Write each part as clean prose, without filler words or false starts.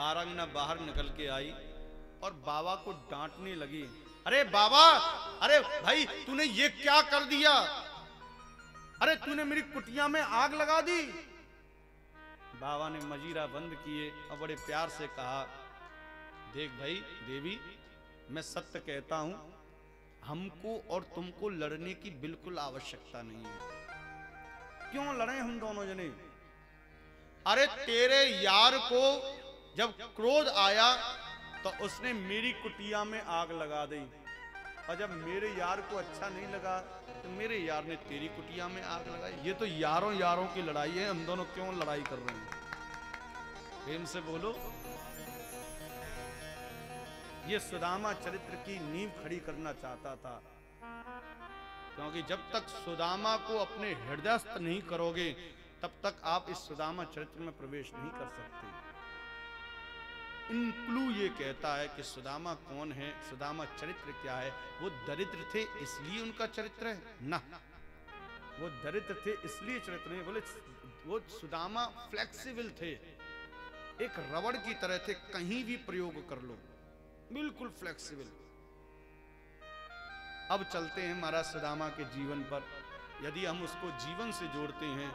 बारंगना बाहर निकल के आई और बाबा को डांटने लगी। अरे बाबा, अरे भाई तूने ये क्या कर दिया? अरे तूने मेरी कुटिया में आग लगा दी। बाबा ने मजीरा बंद किए और बड़े प्यार से कहा, देख भाई देवी, मैं सत्य कहता हूं, हमको और तुमको लड़ने की बिल्कुल आवश्यकता नहीं है। क्यों लड़े हम दोनों जने? अरे तेरे यार को जब क्रोध आया तो उसने मेरी कुटिया में आग लगा दी, और जब मेरे यार को अच्छा नहीं लगा तो मेरे यार ने तेरी कुटिया में आग लगाई। ये तो यारों यारों की लड़ाई है, हम दोनों क्यों लड़ाई कर रहे हैं? प्रेम से बोलो। ये सुदामा चरित्र की नींव खड़ी करना चाहता था, क्योंकि जब तक सुदामा को अपने हृदयस्थ नहीं करोगे तब तक आप इस सुदामा चरित्र में प्रवेश नहीं कर सकते। इन क्लू ये कहता है कि सुदामा कौन है, सुदामा चरित्र क्या है। वो दरिद्र थे इसलिए उनका चरित्र है ना, वो दरिद्र थे इसलिए चरित्र नहीं। बोले वो सुदामा फ्लेक्सिबल थे, एक रबड़ की तरह थे, कहीं भी प्रयोग कर लो, बिल्कुल फ्लेक्सिबल। अब चलते हैं महाराज सुदामा के जीवन पर। यदि हम उसको जीवन से जोड़ते हैं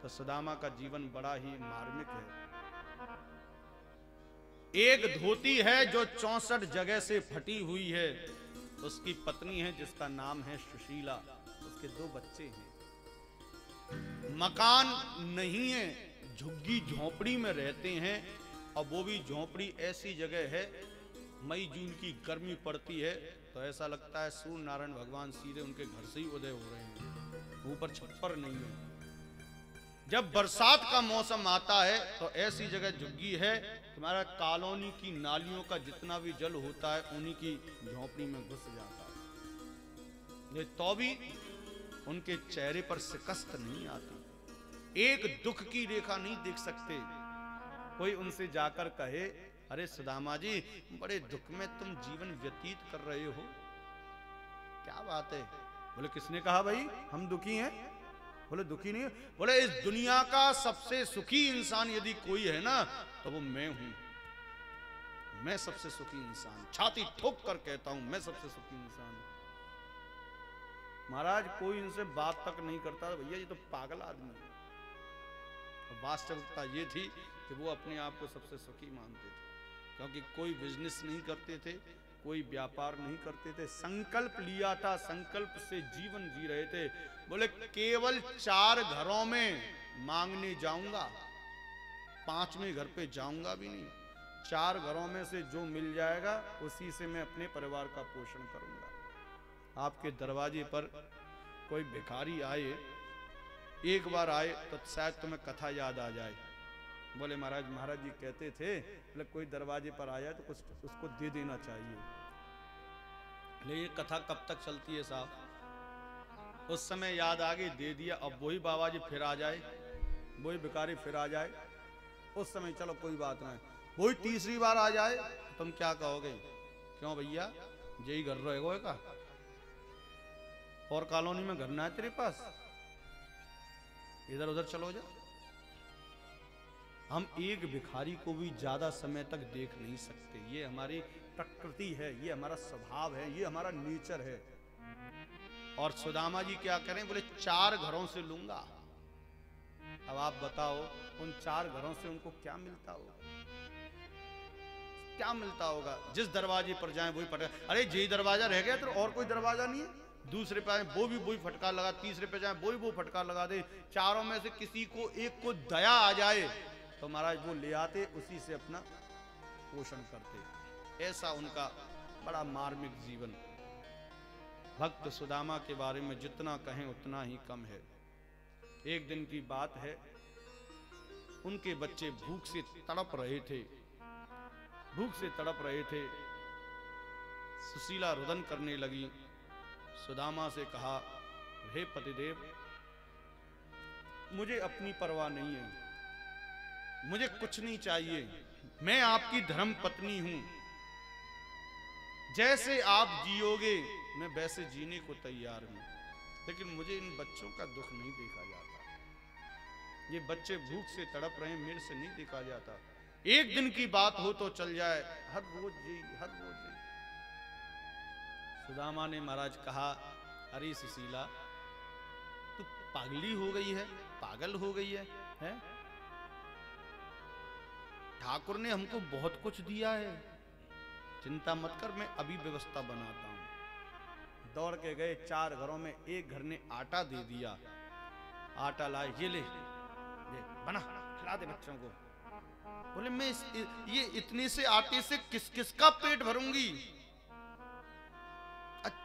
तो सुदामा का जीवन बड़ा ही मार्मिक है। एक धोती है जो 64 जगह से फटी हुई है, उसकी पत्नी है जिसका नाम है सुशीला, उसके 2 बच्चे हैं। मकान नहीं है, झुग्गी झोपड़ी में रहते हैं, और वो भी झोपड़ी ऐसी जगह है, मई जून की गर्मी पड़ती है तो ऐसा लगता है सूर्य नारायण भगवान सीधे उनके घर से ही उदय हो रहे हैं, ऊपर छप्पर नहीं है। जब बरसात का मौसम आता है तो ऐसी जगह झुग्गी है, तुम्हारा कॉलोनी की नालियों का जितना भी जल होता है उन्हीं की झोपड़ी में घुस जाता है। तो भी उनके चेहरे पर शिकस्त नहीं आती, एक दुख की रेखा नहीं देख सकते। कोई उनसे जाकर कहे, अरे सुदामा जी बड़े दुख में तुम जीवन व्यतीत कर रहे हो, क्या बात है? बोले किसने कहा भाई हम दुखी हैं? बोले दुखी नहीं है। बोले इस दुनिया का सबसे सुखी इंसान यदि कोई है ना तो वो मैं हूं, मैं सबसे सुखी इंसान, छाती ठोक कर कहता हूं मैं सबसे सुखी इंसान हूं। महाराज कोई इनसे बात तक नहीं करता, भैया ये तो पागल आदमी है। वास्तविकता ये थी कि वो अपने आप को सबसे सुखी मानते थे, क्योंकि कोई बिजनेस नहीं करते थे, कोई व्यापार नहीं करते थे, संकल्प लिया था, संकल्प से जीवन जी रहे थे। बोले केवल 4 घरों में मांगने जाऊंगा, 5वें घर पे जाऊंगा भी नहीं, 4 घरों में से जो मिल जाएगा उसी से मैं अपने परिवार का पोषण करूंगा। आपके दरवाजे पर कोई भिखारी आए, एक बार आए तो शायद तुम्हें कथा याद आ जाए। बोले महाराज जी कहते थे कोई दरवाजे पर आया तो कुछ उसको दे देना चाहिए। ले ये कथा कब तक चलती है साहब? उस समय याद आ गई, दे दिया। अब वही बाबा जी फिर आ जाए, वही भिखारी फिर आ जाए, उस समय चलो कोई बात नहीं, वही तीसरी बार आ जाए, तुम क्या कहोगे? क्यों भैया यही घर रहेगा का? और कॉलोनी में घर ना है तेरे पास? इधर उधर चलो जा। हम एक भिखारी को भी ज्यादा समय तक देख नहीं सकते, ये हमारी प्रकृति है, ये हमारा स्वभाव है, ये हमारा नेचर है। और सुदामा जी क्या करें? बोले 4 घरों से लूंगा। अब आप बताओ उन 4 घरों से उनको क्या मिलता होगा? क्या मिलता होगा? जिस दरवाजे पर जाएं वही फटका, अरे यही दरवाजा रह गया तो और कोई दरवाजा नहीं है? दूसरे पे आए वो भी वही फटकार लगा, तीसरे पे जाए वो फटकार लगा दे। 4 में से किसी को एक को दया आ जाए तो महाराज वो ले आते, उसी से अपना पोषण करते। ऐसा उनका बड़ा मार्मिक जीवन। भक्त सुदामा के बारे में जितना कहें उतना ही कम है। एक दिन की बात है, उनके बच्चे भूख से तड़प रहे थे, भूख से तड़प रहे थे। सुशीला रुदन करने लगी, सुदामा से कहा, हे पतिदेव मुझे अपनी परवाह नहीं है, मुझे कुछ नहीं चाहिए, मैं आपकी धर्म पत्नी हूं, जैसे आप जियोगे मैं वैसे जीने को तैयार हूं, लेकिन मुझे इन बच्चों का दुख नहीं देखा जाता। ये बच्चे भूख से तड़प रहे हैं, मेरे से नहीं देखा जाता। एक दिन की बात हो तो चल जाए, हर रोज जी, हर रोज जी। सुदामा ने महाराज कहा, अरे सुशीला, तू पागली हो गई है, पागल हो गई है, हैं? ठाकुर ने हमको बहुत कुछ दिया है, चिंता मत कर, मैं अभी व्यवस्था बनाता हूं। दौड़ के गए, 4 घरों में एक घर ने आटा दे दिया, आटा लाए, ये ले बना, खिला दे बच्चों को। बोले मैं ये इतने से आटे से किस किस का पेट भरूंगी?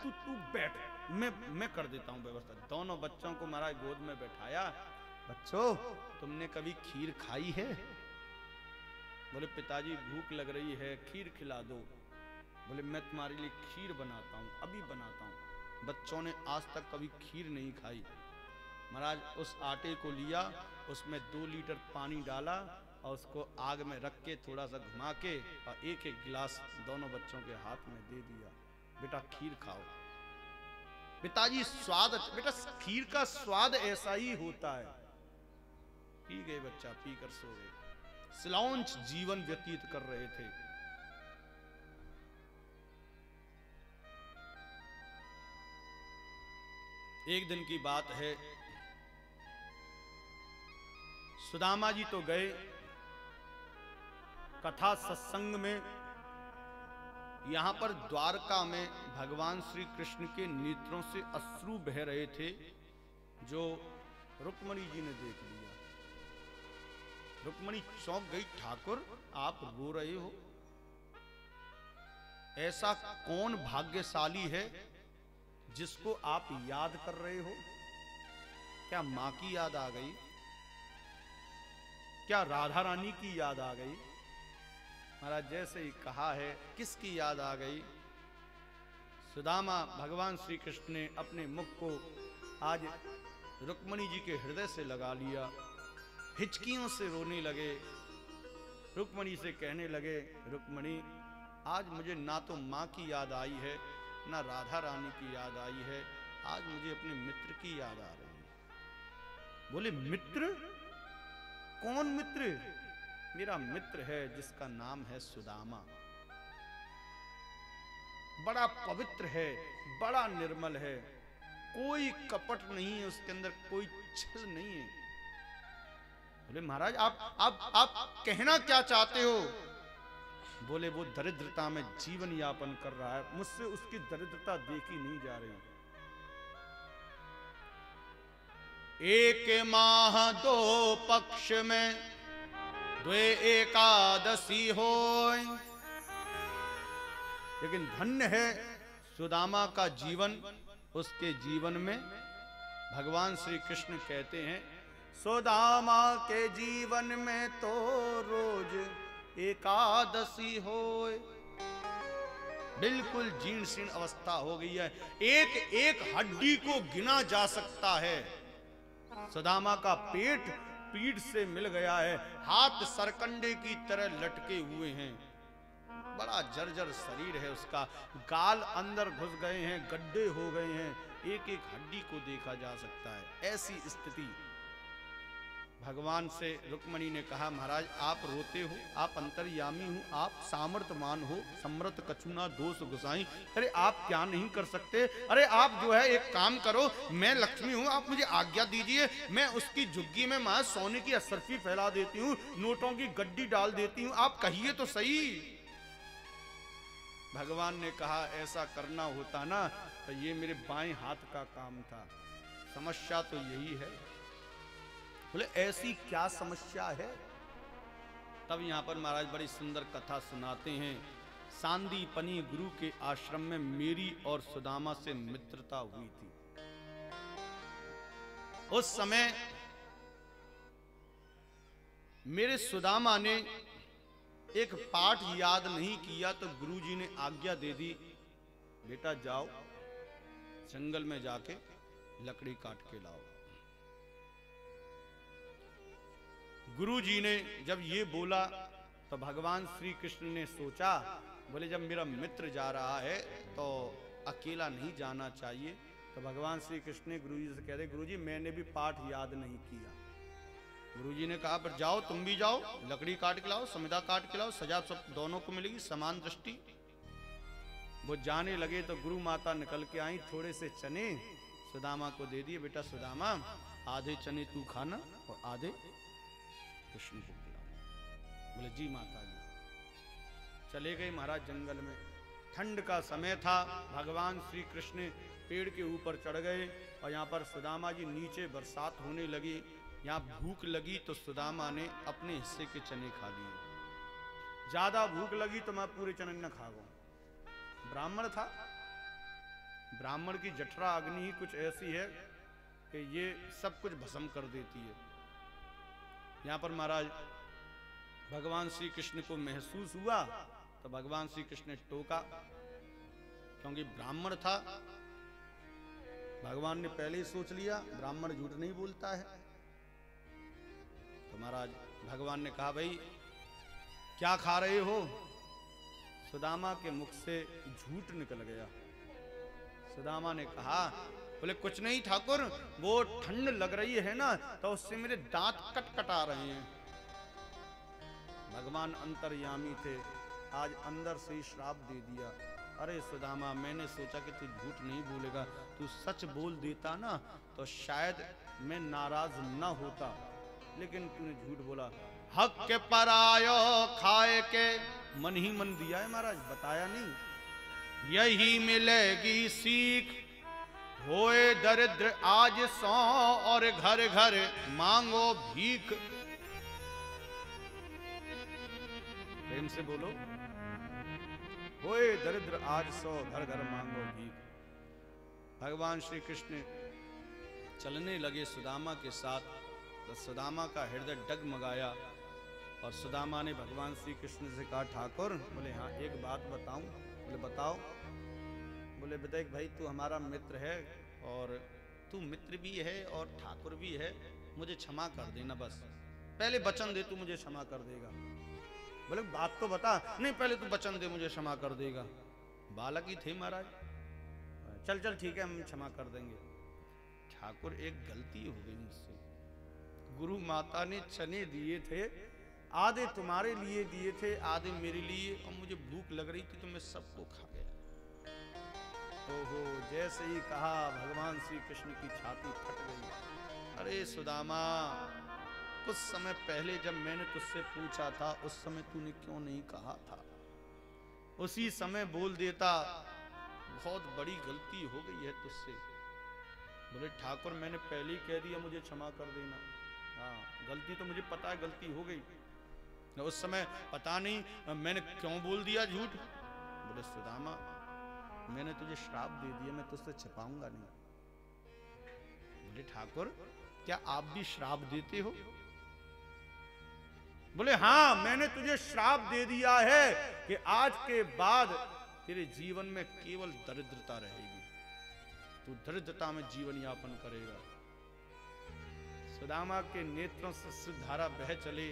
तू बैठ, मैं कर देता हूं व्यवस्था। दोनों बच्चों को महाराज गोद में बैठाया, बच्चों तुमने कभी खीर खाई है? बोले पिताजी भूख लग रही है, खीर खिला दो। बोले मैं तुम्हारे लिए खीर बनाता हूं, अभी बनाता हूं। बच्चों ने आज तक कभी खीर नहीं खाई। महाराज उस आटे को लिया, उसमें 2 लीटर पानी डाला और उसको आग में रख के थोड़ा सा घुमा के और एक एक गिलास दोनों बच्चों के हाथ में दे दिया, बेटा खीर खाओ। पिताजी स्वाद, बेटा खीर का स्वाद ऐसा ही होता है। पी गए बच्चा, पीकर सो गए, सिलौंच जीवन व्यतीत कर रहे थे। एक दिन की बात है, सुदामा जी तो गए कथा सत्संग में। यहां पर द्वारका में भगवान श्री कृष्ण के नेत्रों से अश्रु बह रहे थे, जो रुक्मणी जी ने देख लिया। रुक्मणी चौंक गई, ठाकुर आप रो रहे हो? ऐसा कौन भाग्यशाली है जिसको आप याद कर रहे हो? क्या मां की याद आ गई? क्या राधा रानी की याद आ गई? महाराज जैसे ही कहा है, किसकी याद आ गई? सुदामा भगवान श्री कृष्ण ने अपने मुख को आज रुक्मणी जी के हृदय से लगा लिया, हिचकियों से रोने लगे। रुक्मणी से कहने लगे, रुक्मणी आज मुझे ना तो माँ की याद आई है, ना राधा रानी की याद आई है, आज मुझे अपने मित्र की याद आ रही है। बोले मित्र? कौन मित्र? मेरा मित्र है जिसका नाम है सुदामा, बड़ा पवित्र है, बड़ा निर्मल है, कोई कपट नहीं है उसके अंदर, कोई छल नहीं है। बोले महाराज आप कहना क्या चाहते हो? बोले वो दरिद्रता में जीवन यापन कर रहा है, मुझसे उसकी दरिद्रता देखी नहीं जा रही। 1 माह 2 पक्ष में 2 एकादशी होय। लेकिन धन्य है सुदामा का जीवन, उसके जीवन में भगवान श्री कृष्ण कहते हैं, सुदामा के जीवन में तो रोज एकादशी होय। बिल्कुल जीर्ण शीर्ण अवस्था हो गई है, एक एक हड्डी को गिना जा सकता है। सुदामा का पेट पीठ से मिल गया है, हाथ सरकंडे की तरह लटके हुए हैं, बड़ा जर्जर शरीर है उसका, गाल अंदर घुस गए हैं, गड्ढे हो गए हैं, एक एक हड्डी को देखा जा सकता है। ऐसी स्थिति। भगवान से रुक्मणी ने कहा, महाराज आप रोते हो, आप अंतर्यामी हो, आप सामर्थ्यवान हो, समृत कछुना दोष गुसाई, अरे आप क्या नहीं कर सकते? अरे आप जो है एक काम करो, मैं लक्ष्मी हूं, आप मुझे आज्ञा दीजिए, मैं उसकी झुग्गी में मां सोने की असरफी फैला देती हूँ, नोटों की गड्डी डाल देती हूँ, आप कहिए तो सही। भगवान ने कहा, ऐसा करना होता ना तो ये मेरे बाएं हाथ का काम था, समस्या तो यही है। बोले ऐसी क्या समस्या है? तब यहां पर महाराज बड़ी सुंदर कथा सुनाते हैं। सांदीपनी गुरु के आश्रम में मेरी और सुदामा से मित्रता हुई थी। उस समय मेरे सुदामा ने एक पाठ याद नहीं किया तो गुरुजी ने आज्ञा दे दी, बेटा जाओ जंगल में जाके लकड़ी काट के लाओ। गुरुजी ने जब ये बोला तो भगवान श्री कृष्ण ने सोचा, बोले जब मेरा मित्र जा रहा है तो अकेला नहीं जाना चाहिए। तो भगवान श्री कृष्ण ने गुरुजी से कह दे, गुरुजी मैंने भी पाठ याद नहीं किया। गुरुजी ने कहा पर जाओ, तुम भी जाओ, लकड़ी काट के लाओ, समिधा काट के लाओ, सजा सब दोनों को मिलेगी, समान दृष्टि। वो जाने लगे तो गुरु माता निकल के आई, थोड़े से चने सुदामा को दे दिए। बेटा सुदामा, आधे चने तू खाना और आधे कृष्ण को खिला। बोले जी माता जी। चले गए महाराज जंगल में। ठंड का समय था, भगवान श्री कृष्ण पेड़ के ऊपर चढ़ गए और यहाँ पर सुदामा जी नीचे, बरसात होने लगी, यहाँ भूख लगी तो सुदामा ने अपने हिस्से के चने खा लिए। ज्यादा भूख लगी तो मैं पूरे चने न खा गया। ब्राह्मण था, ब्राह्मण की जठरा अग्नि ही कुछ ऐसी है कि ये सब कुछ भस्म कर देती है। यहाँ पर महाराज भगवान श्री कृष्ण को महसूस हुआ तो भगवान श्री कृष्ण ने टोका, क्योंकि ब्राह्मण था। भगवान ने पहले ही सोच लिया ब्राह्मण झूठ नहीं बोलता है। तो महाराज भगवान ने कहा भाई क्या खा रहे हो? सुदामा के मुख से झूठ निकल गया। सुदामा ने कहा, बोले कुछ नहीं ठाकुर, वो ठंड लग रही है ना तो उससे मेरे दांत कटकटा रहे हैं। भगवान अंतर्यामी थे, आज अंदर से ही श्राप दे दिया। अरे सुदामा, मैंने सोचा कि तू झूठ नहीं बोलेगा, तू सच बोल देता ना तो शायद मैं नाराज ना होता, लेकिन तूने झूठ बोला। हक के परायो खाए के मन ही मन दिया है महाराज, बताया नहीं। यही मिलेगी सीख, होए दरिद्र आज सौ और घर घर मांगो भीख। प्रेम से बोलो, होए दरिद्र आज सौ घर घर मांगो भीख। भगवान श्री कृष्ण चलने लगे सुदामा के साथ तो सुदामा का हृदय डगमगाया और सुदामा ने भगवान श्री कृष्ण से कहा, ठाकुर, बोले हाँ एक बात बताऊं? बोले बताओ। बोले विदेक भाई, तू हमारा मित्र है और तू मित्र भी है और ठाकुर भी है, मुझे क्षमा कर देना बस। पहले वचन दे तू मुझे क्षमा कर देगा। बोले बात तो बता। नहीं पहले तू वचन दे मुझे क्षमा कर देगा। बालक ही थे महाराज। चल चल ठीक है, हम क्षमा कर देंगे। ठाकुर एक गलती हो गई मुझसे। गुरु माता ने चने दिए थे, आधे तुम्हारे लिए दिए थे, आधे मेरे लिए, और मुझे भूख लग रही थी तो मैं सबको खा गया। ओहो, जैसे ही कहा भगवान श्री कृष्ण की छाती फट गई। अरे सुदामा, कुछ समय पहले जब मैंने तुझसे पूछा था उस समय तूने क्यों नहीं कहा था? उसी समय बोल देता। बहुत बड़ी गलती हो गई है तुझसे। बोले ठाकुर, मैंने पहले ही कह दिया, मुझे क्षमा कर देना। हाँ, गलती तो मुझे पता है, गलती हो गई। उस समय पता नहीं मैंने क्यों बोल दिया झूठ। बोले सुदामा, मैंने तुझे श्राप दे दिया, मैं तुझसे छिपाऊंगा नहीं। बोले ठाकुर, क्या आप भी श्राप देते हो? बोले हाँ, मैंने तुझे श्राप दे दिया है कि आज के बाद तेरे जीवन में केवल दरिद्रता रहेगी, तू दरिद्रता में जीवन यापन करेगा। सुदामा के नेत्रों से सुधारा बह चले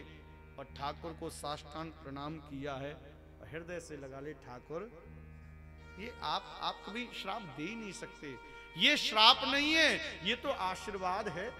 और ठाकुर को साष्टांग प्रणाम किया है और हृदय से लगा ले, ठाकुर ये आप कभी श्राप दे ही नहीं सकते। ये श्राप नहीं है, ये तो आशीर्वाद है।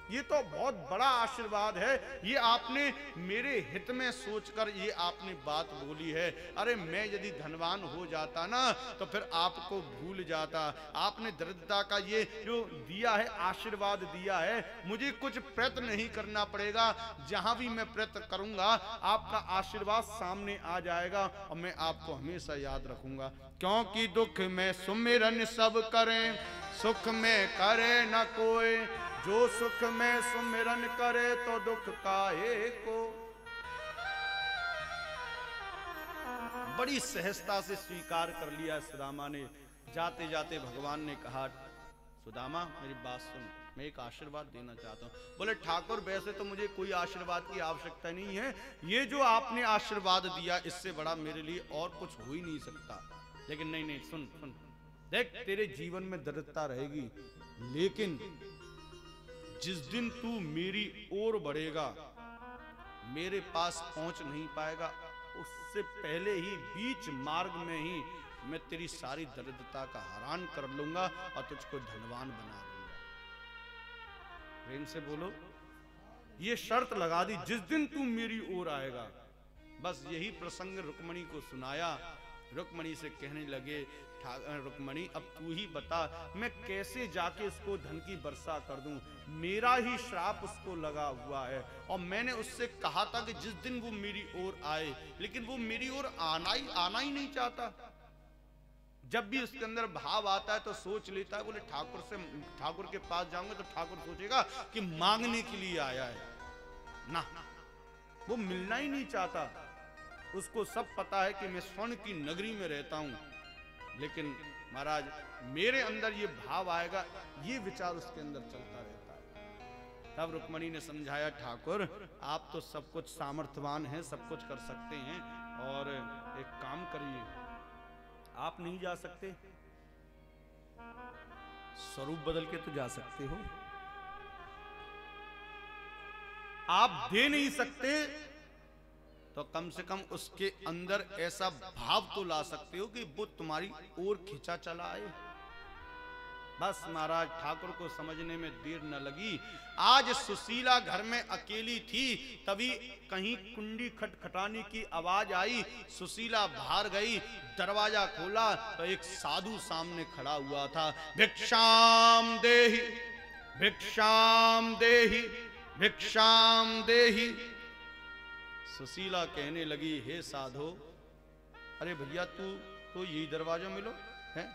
ये तो बहुत बड़ा आशीर्वाद है। ये आपने मेरे हित में सोचकर ये आपने बात बोली है। अरे मैं यदि धनवान हो जाता ना तो फिर आपको भूल जाता। आपने दरिद्रता का ये जो दिया है, आशीर्वाद दिया है, मुझे कुछ प्रयत्न नहीं करना पड़ेगा। जहां भी मैं प्रयत्न करूंगा आपका आशीर्वाद सामने आ जाएगा और मैं आपको हमेशा याद रखूंगा। क्योंकि दुख में सुमिरन सब करें, सुख में करे न कोई। जो सुख में सुमिरन करे तो दुख काहे को। बड़ी सहजता से स्वीकार कर लिया सुदामा ने। जाते जाते भगवान ने कहा, सुदामा मेरी बात सुन, मैं एक आशीर्वाद देना चाहता हूं। बोले ठाकुर, वैसे तो मुझे कोई आशीर्वाद की आवश्यकता नहीं है, ये जो आपने आशीर्वाद दिया इससे बड़ा मेरे लिए और कुछ हो ही नहीं सकता। लेकिन नहीं, सुन सुन, देख तेरे जीवन में दरिद्रता रहेगी, लेकिन जिस दिन तू मेरी ओर बढ़ेगा, मेरे पास पहुंच नहीं पाएगा, उससे पहले ही बीच मार्ग में ही मैं तेरी सारी दरिद्रता का हरण कर लूंगा और तुझको धनवान बना दूंगा। प्रेम से बोलो, ये शर्त लगा दी, जिस दिन तू मेरी ओर आएगा। बस यही प्रसंग रुक्मणी को सुनाया। रुक्मणी से कहने लगे, रुक्मणी अब तू ही बता, मैं कैसे जाके उसको धन की वर्षा कर दूं? मेरा ही श्राप उसको लगा हुआ है, और मैंने उससे कहा था कि जिस दिन वो मेरी ओर आए, लेकिन वो मेरी ओर आना ही नहीं चाहता। जब भी उसके अंदर भाव आता है तो सोच लेता है, बोले ठाकुर के पास जाऊंगा तो ठाकुर सोचेगा कि मांगने के लिए आया है ना, वो मिलना ही नहीं चाहता। उसको सब पता है कि मैं स्वर्ण की नगरी में रहता हूं, लेकिन महाराज मेरे अंदर ये भाव आएगा, ये विचार उसके अंदर चलता रहता है। तब रुक्मणी ने समझाया, ठाकुर आप तो सब कुछ सामर्थ्यवान हैं, सब कुछ कर सकते हैं, और एक काम करिए, आप नहीं जा सकते, स्वरूप बदल के तो जा सकते हो। आप दे नहीं सकते तो कम से कम उसके अंदर ऐसा भाव तो ला सकते हो कि वो तुम्हारी ओर खिंचा चला आए। बस महाराज ठाकुर को समझने में देर न लगी। आज सुशीला घर में अकेली थी, तभी कहीं कुंडी खटखटाने की आवाज आई। सुशीला बाहर गई, दरवाजा खोला तो एक साधु सामने खड़ा हुआ था। भिक्षाम देहि, भिक्षाम देहि, भिक्षाम देहि। सुशीला कहने लगी, हे साधो, अरे भैया तू तो यही दरवाजा मिलो है,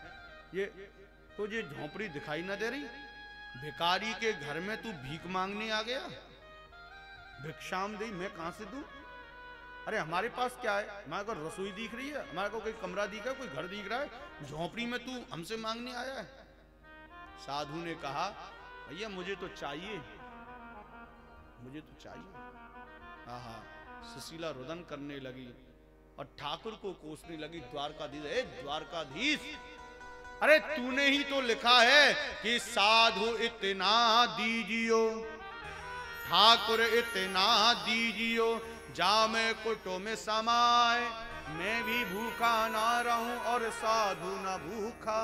ये तुझे झोपड़ी दिखाई ना दे रही? भिखारी के घर में तू भीख मांगने आ गया? भिक्षाम दे, मैं कहां से दूं? अरे हमारे पास क्या है, हमारे को रसोई दिख रही है, हमारे को कोई कमरा दिख रहा है, कोई घर दिख रहा है, झोपड़ी में तू हमसे मांगने आया है? साधु ने कहा, भैया मुझे तो चाहिए, मुझे तो चाहिए। आहा, सुशीला रुदन करने लगी और ठाकुर को कोसने लगी, द्वारकाधीश, ए द्वारकाधीश, अरे तूने ही तो लिखा है कि साधु इतना दीजियो, ठाकुर इतना दीजियो, जामे कुटो में समाए, मैं भी भूखा ना रहूं और साधु ना भूखा।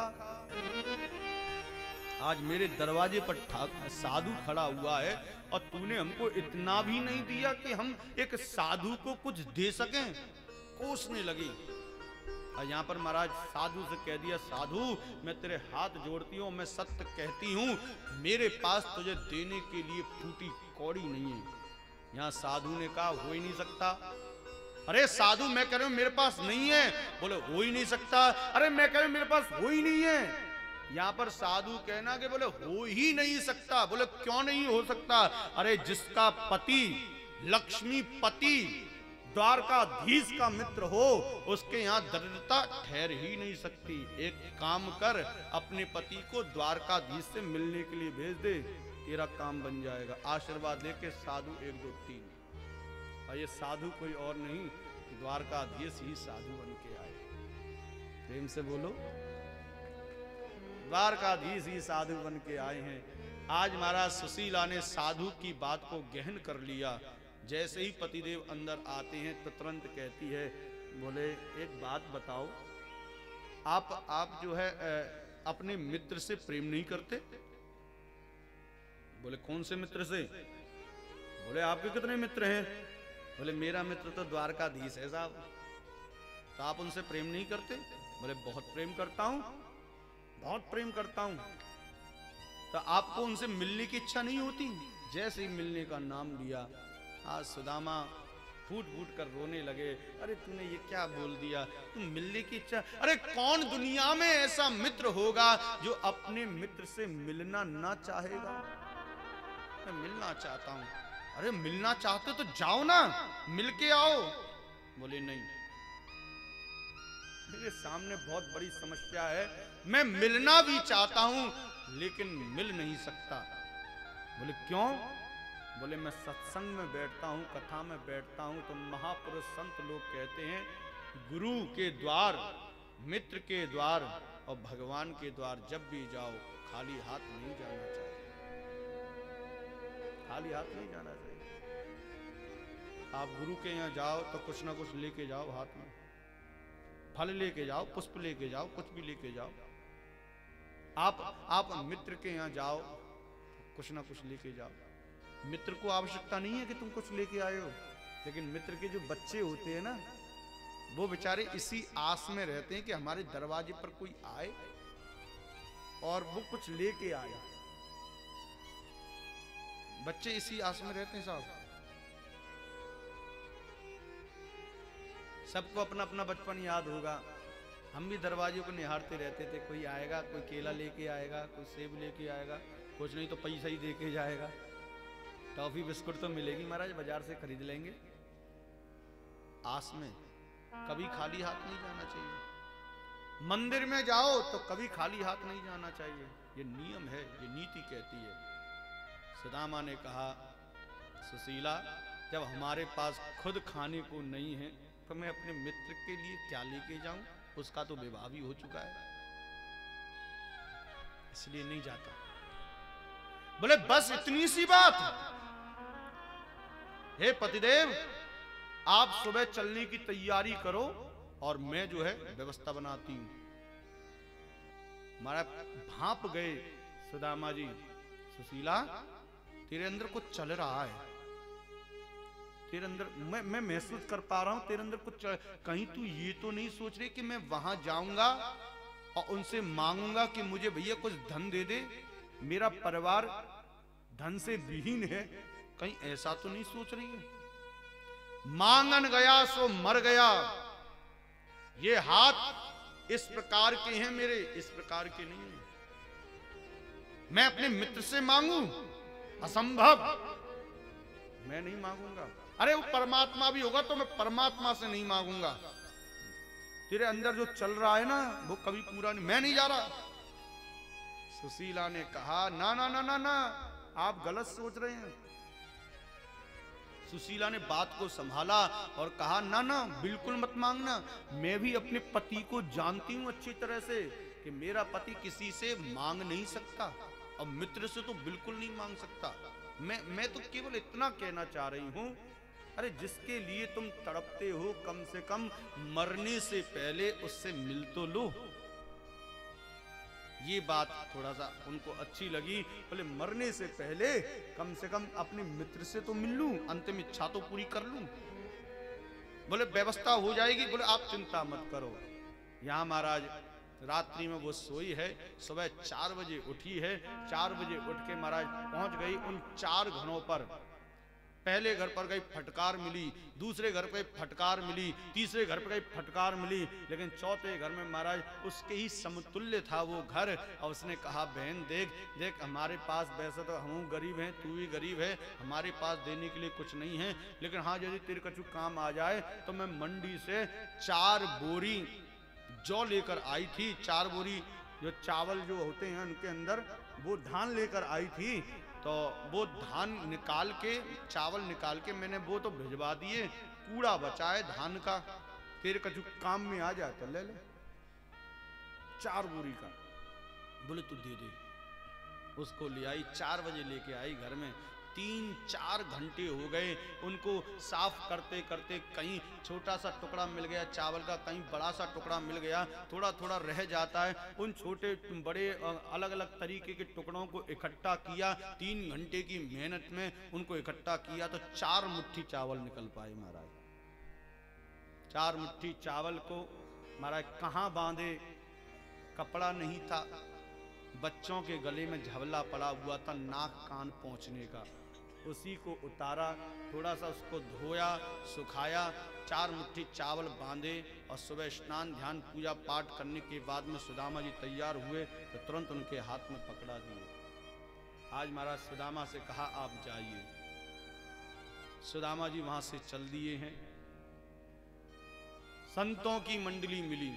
आज मेरे दरवाजे पर साधु खड़ा हुआ है और तूने हमको इतना भी नहीं दिया कि हम एक साधु को कुछ दे सकें। कोसने लगी। और यहाँ पर महाराज साधु से कह दिया, साधु मैं तेरे हाथ जोड़ती हूँ, मैं सत्य कहती हूँ, मेरे पास तुझे देने के लिए फूटी कौड़ी नहीं है। यहाँ साधु ने कहा, हो ही नहीं सकता। अरे साधु मैं कह रहा हूँ मेरे पास नहीं है। बोले हो ही नहीं सकता। अरे मैं कह रहा हूँ मेरे पास हो ही नहीं है। यहाँ पर साधु कहना कि बोले हो ही नहीं सकता। बोले क्यों नहीं हो सकता? अरे जिसका पति लक्ष्मीपति द्वारकाधीश का मित्र हो, उसके यहाँ दरिद्रता ठहर ही नहीं सकती। एक काम कर, अपने पति को द्वारकाधीश से मिलने के लिए भेज दे, तेरा काम बन जाएगा। आशीर्वाद लेके साधु 1 2 3। और ये साधु कोई और नहीं, द्वारकाधीश ही साधु बन के आए। प्रेम से बोलो, द्वारकाधीश ही साधु बन के आए हैं। आज महाराज सुशीला ने साधु की बात को गहन कर लिया। जैसे ही पतिदेव अंदर आते हैं तो तुरंत कहती है, बोले एक बात बताओ, आप जो है अपने मित्र से प्रेम नहीं करते? बोले कौन से मित्र से? बोले आपके कितने मित्र हैं? बोले मेरा मित्र तो द्वारकाधीश है साहब। तो आप उनसे प्रेम नहीं करते? बोले बहुत प्रेम करता हूं, बहुत प्रेम करता हूं। तो आपको उनसे मिलने की इच्छा नहीं होती? जैसे ही मिलने का नाम लिया, आज सुदामा फूट फूट कर रोने लगे। अरे तूने ये क्या बोल दिया? तुम मिलने की इच्छा? अरे कौन दुनिया में ऐसा मित्र होगा जो अपने मित्र से मिलना ना चाहेगा? मैं मिलना चाहता हूं। अरे मिलना चाहते तो जाओ ना, मिल के आओ। बोले नहीं, मेरे सामने बहुत बड़ी समस्या है, मैं मिलना भी चाहता हूं लेकिन मिल नहीं सकता। बोले क्यों? बोले मैं सत्संग में बैठता हूँ, कथा में बैठता हूँ तो महापुरुष संत लोग कहते हैं गुरु के द्वार, मित्र के द्वार और भगवान के द्वार जब भी जाओ खाली हाथ नहीं जाना चाहिए। खाली हाथ नहीं जाना चाहिए। आप गुरु के यहाँ जाओ तो कुछ ना कुछ लेके जाओ, हाथ में फल लेके जाओ, पुष्प लेके जाओ, कुछ भी लेके जाओ। आप मित्र के यहाँ जाओ कुछ ना कुछ लेके जाओ। मित्र को आवश्यकता नहीं है कि तुम कुछ लेके आए हो, लेकिन मित्र के जो बच्चे होते हैं ना, वो बेचारे इसी आस में रहते हैं कि हमारे दरवाजे पर कोई आए और वो कुछ लेके आए। बच्चे इसी आस में रहते हैं साहब। सबको अपना अपना बचपन याद होगा। हम भी दरवाजे को निहारते रहते थे, कोई आएगा, कोई केला लेके आएगा, कोई सेब लेके आएगा, कुछ नहीं तो पैसा ही दे के जाएगा। टॉफी बिस्कुट तो मिलेगी महाराज, बाजार से खरीद लेंगे। आस में कभी खाली हाथ नहीं जाना चाहिए। मंदिर में जाओ तो कभी खाली हाथ नहीं जाना चाहिए। ये नियम है, ये नीति कहती है। सुदामा ने कहा, सुशीला, जब हमारे पास खुद खाने को नहीं है तो मैं अपने मित्र के लिए क्या लेके जाऊं? उसका तो विवाह भी हो चुका है, इसलिए नहीं जाता। बोले बस इतनी सी बात? हे पतिदेव, आप सुबह चलने की तैयारी करो और मैं जो है व्यवस्था बनाती हूं। हमारा भाप गए सुदामा जी, सुशीला तेरे अंदर कुछ चल रहा है, तेरे अंदर मैं महसूस कर पा रहा हूं, तेरे अंदर कुछ कहीं तू ये तो नहीं सोच रही कि मैं वहां जाऊंगा और उनसे मांगूंगा कि मुझे भैया कुछ धन दे दे, मेरा परिवार धन से विहीन है, कहीं ऐसा तो नहीं सोच रही है? मांगन गया सो मर गया। ये हाथ इस प्रकार के हैं मेरे, इस प्रकार के नहीं है। मैं अपने मित्र से मांगू? असंभव, मैं नहीं मांगूंगा। अरे वो परमात्मा भी होगा तो मैं परमात्मा से नहीं मांगूंगा। तेरे अंदर जो चल रहा है ना वो कभी पूरा नहीं, मैं नहीं जा रहा। सुशीला ने कहा, ना ना ना ना ना, आप गलत सोच रहे हैं। सुशीला ने बात को संभाला और कहा, ना ना बिल्कुल मत मांगना। मैं भी अपने पति को जानती हूं अच्छी तरह से कि मेरा पति किसी से मांग नहीं सकता और मित्र से तो बिल्कुल नहीं मांग सकता। मैं तो केवल इतना कहना चाह रही हूं, अरे जिसके लिए तुम तड़पते हो कम से कम मरने से पहले उससे मिल तो लो। ये बात थोड़ा सा उनको अच्छी लगी। बोले मरने से पहले कम से कम अपने मित्र से तो मिल लूं, अंतिम इच्छा तो पूरी कर लूं। बोले व्यवस्था हो जाएगी। बोले आप चिंता मत करो। यहाँ महाराज रात्रि में वो सोई है, सुबह 4 बजे उठी है। 4 बजे उठ के महाराज पहुंच गई उन 4 घरों पर। पहले घर पर गई, फटकार मिली, दूसरे घर पे फटकार मिली, तीसरे घर पे गई, फटकार मिली, लेकिन चौथे घर में महाराज उसके ही समतुल्य था वो घर। और उसने कहा, बहन देख देख, हमारे पास वैसे तो हम गरीब हैं, तू भी गरीब है, हमारे पास देने के लिए कुछ नहीं है, लेकिन हाँ यदि तेरे कछु काम आ जाए तो मैं मंडी से 4 बोरी जौ लेकर आई थी। 4 बोरी जो चावल जो होते हैं उनके अंदर वो धान लेकर आई थी। तो वो धान निकाल के, चावल निकाल के मैंने वो तो भिजवा दिए, कूड़ा बचा है धान का, तेरे कछु काम में आ जाता ले ले 4 बोरी का। बोले तू दे दे। उसको ले आई, 4 बजे लेके आई घर में। 3-4 घंटे हो गए उनको साफ करते करते। कहीं छोटा सा टुकड़ा मिल गया चावल का, कहीं बड़ा सा टुकड़ा मिल गया, थोड़ा थोड़ा रह जाता है। उन छोटे बड़े अलग अलग तरीके के टुकड़ों को इकट्ठा किया। 3 घंटे की मेहनत में उनको इकट्ठा किया तो 4 मुट्ठी चावल निकल पाए महाराज। 4 मुट्ठी चावल को महाराज कहाँ बांधे, कपड़ा नहीं था, बच्चों के गले में झबला पड़ा हुआ था नाक कान पहुंचने का। उसी को उतारा, थोड़ा सा उसको धोया, सुखाया, 4 मुट्ठी चावल बांधे और सुबह स्नान ध्यान पूजा पाठ करने के बाद में सुदामा जी तैयार हुए तो तुरंत उनके हाथ में पकड़ा दिए। आज महाराज सुदामा से कहा आप जाइए। सुदामा जी वहां से चल दिए हैं। संतों की मंडली मिली,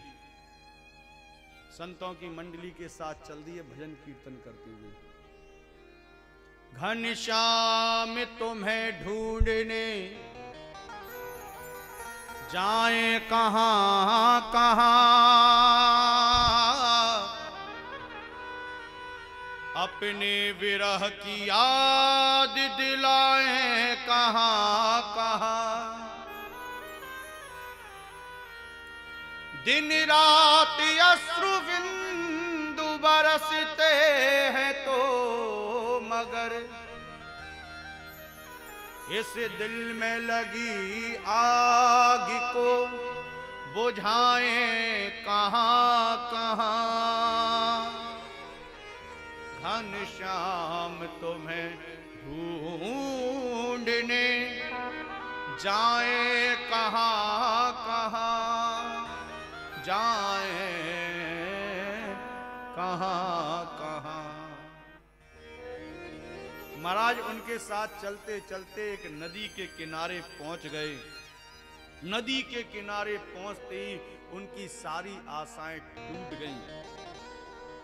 संतों की मंडली के साथ चल दिए भजन कीर्तन करते हुए। घनश्याम तुम्हें ढूंढने जाए कहां कहां, अपने विरह की याद दिलाए कहां कहां। दिन रात अश्रु बिंदु बरसते हैं तो मगर इस दिल में लगी आग को बुझाएं कहां कहां, घनश्याम तुम्हें ढूंढने जाए कहां कहां, जाए कहां कहां। महाराज उनके साथ चलते चलते एक नदी के किनारे पहुंच गए। नदी के किनारे पहुंचते ही उनकी सारी आशाएं टूट गईं।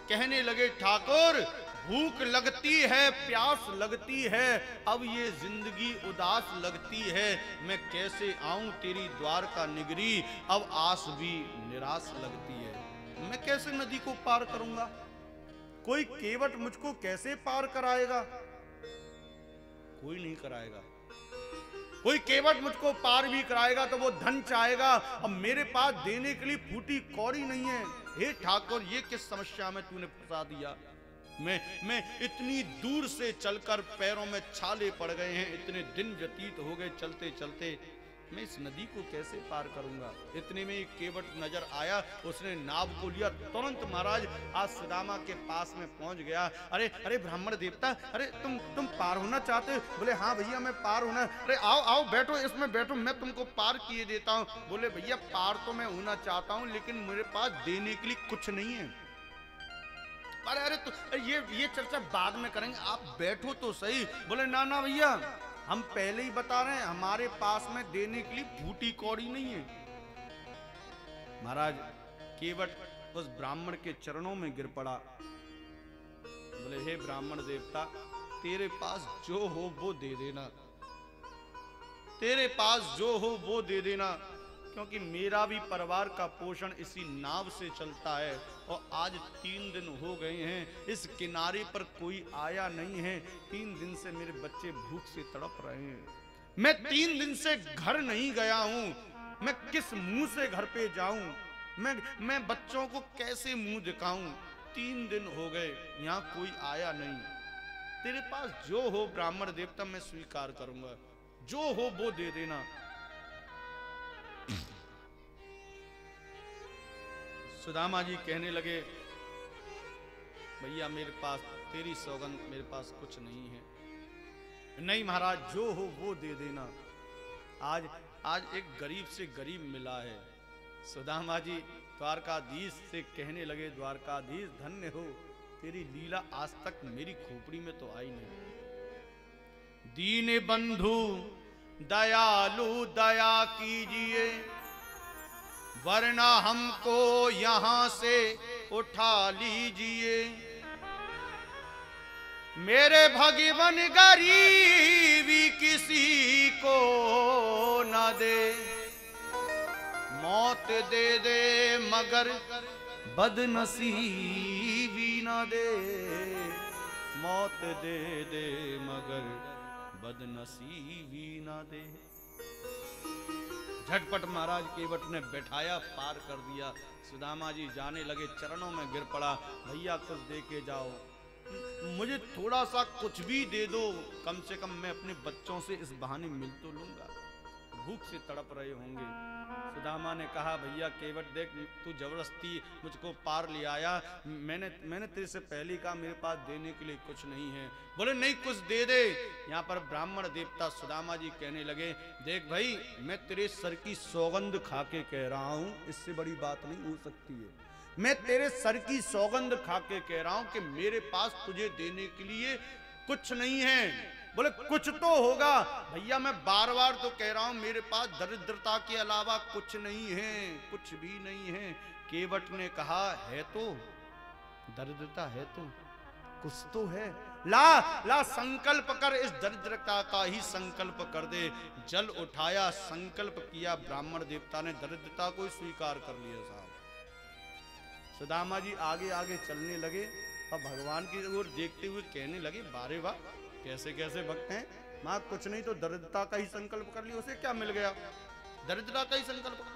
कहने लगे ठाकुर भूख लगती है, प्यास लगती है, अब ये जिंदगी उदास लगती है, मैं कैसे आऊं तेरी द्वारका निगरी, अब आस भी निराश लगती है, मैं कैसे नदी को पार करूंगा, कोई केवट मुझको कैसे पार कराएगा, कोई नहीं कराएगा। कोई केवट मुझको पार भी कराएगा तो वो धन चाहेगा, अब मेरे पास देने के लिए फूटी कौड़ी नहीं है। हे ठाकुर ये किस समस्या में तूने फंसा दिया। मैं इतनी दूर से चलकर पैरों में छाले पड़ गए हैं, इतने दिन व्यतीत हो गए चलते चलते, मैं इस नदी को कैसे पार करूंगा। इतने में एक केवट नजर आया, उसने नाव को लिया, तुरंत महाराज आज सुदामा के पास में पहुंच गया। अरे अरे ब्राह्मण देवता, अरे तुम पार होना चाहते हो? बोले हाँ भैया मैं पार होना। अरे आओ आओ बैठो, इसमें बैठो, मैं तुमको पार किए देता हूँ। बोले भैया पार तो मैं होना चाहता हूँ लेकिन मेरे पास देने के लिए कुछ नहीं है। अरे अरे तो ये चर्चा बाद में करेंगे, आप बैठो तो सही। बोले ना ना भैया हम पहले ही बता रहे हैं हमारे पास में देने के लिए फूटी कौड़ी नहीं है। महाराज केवट उस ब्राह्मण के चरणों में गिर पड़ा। बोले हे ब्राह्मण देवता तेरे पास जो हो वो दे देना, तेरे पास जो हो वो दे देना, क्योंकि मेरा भी परिवार का पोषण इसी नाव से चलता है और आज 3 दिन हो गए हैं इस किनारे पर कोई आया नहीं है। 3 दिन से मेरे बच्चे भूख से तड़प रहे हैं, मैं 3 दिन से घर नहीं गया हूं, मैं किस मुंह से घर पे जाऊं, मैं बच्चों को कैसे मुंह दिखाऊं। 3 दिन हो गए यहाँ कोई आया नहीं, तेरे पास जो हो ब्राह्मण देवता मैं स्वीकार करूंगा, जो हो वो दे देना। सुदामा जी कहने लगे भैया मेरे पास तेरी सौगंध मेरे पास कुछ नहीं है। नहीं महाराज जो हो वो दे देना। आज एक गरीब से गरीब मिला है। सुदामा जी द्वारकाधीश से कहने लगे द्वारकाधीश धन्य हो, तेरी लीला आज तक मेरी खोपड़ी में तो आई नहीं। दीन बंधु दयालु दया कीजिए, वरना हमको यहां से उठा लीजिए। मेरे भगवान गरीबी किसी को न दे, मौत दे दे मगर बदनसीबी न दे, मौत दे दे मगर बदनसीबी न दे। झटपट महाराज केवट ने बैठाया, पार कर दिया। सुदामा जी जाने लगे, चरणों में गिर पड़ा, भैया कुछ दे के जाओ, मुझे थोड़ा सा कुछ भी दे दो, कम से कम मैं अपने बच्चों से इस बहाने मिल तो लूंगा, भूख से तड़प रहे होंगे। सुदामा ने कहा भैया केवट देख तू जबरदस्ती मुझको पार ले आया, मैंने तेरे से पहले कहा मेरे पास देने के लिए कुछ नहीं है। बोले नहीं कुछ दे दे। यहाँ पर ब्राह्मण देवता सुदामा जी कहने लगे देख भाई मैं तेरे सर की सौगंध खा के कह रहा हूं, इससे बड़ी बात नहीं हो सकती है, मैं तेरे सर की सौगंध खा के कह रहा हूं कि मेरे पास तुझे देने के लिए कुछ नहीं है। बोले कुछ तो होगा। भैया मैं बार बार तो कह रहा हूं मेरे पास दरिद्रता के अलावा कुछ नहीं है, कुछ भी नहीं है। केवट ने कहा है तो दरिद्रता है तो कुछ तो है, ला ला संकल्प कर, इस दरिद्रता का ही संकल्प कर दे। जल उठाया, संकल्प किया, ब्राह्मण देवता ने दरिद्रता को स्वीकार कर लिया। साहब सुदामा जी आगे आगे चलने लगे और भगवान की ओर देखते हुए कहने लगे बारे वाह कैसे कैसे भक्त हैं, मां कुछ नहीं तो दरिद्रता का ही संकल्प कर लिया, उसे क्या मिल गया, दरिद्रता का ही संकल्प कर लिया।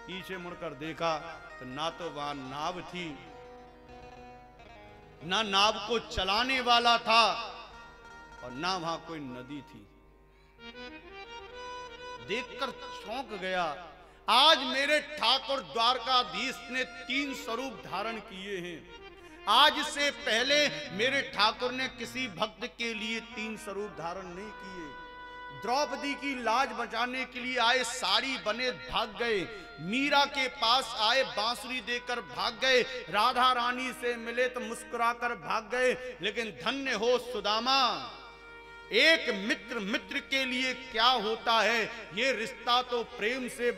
पीछे मुड़कर देखा तो ना तो वहां नाव थी, ना नाव को चलाने वाला था और ना वहां कोई नदी थी। देखकर चौंक गया। आज मेरे ठाकुर द्वारकाधीश ने 3 स्वरूप धारण किए हैं। आज से पहले मेरे ठाकुर ने किसी भक्त के लिए 3 स्वरूप धारण नहीं किए। द्रौपदी की लाज बचाने के लिए आए, साड़ी बने भाग गए। मीरा के पास आए, बांसुरी देकर भाग गए। राधा रानी से मिले तो मुस्कुराकर भाग गए। लेकिन धन्य हो सुदामा, एक मित्र मित्र के लिए क्या होता है, ये रिश्ता तो प्रेम से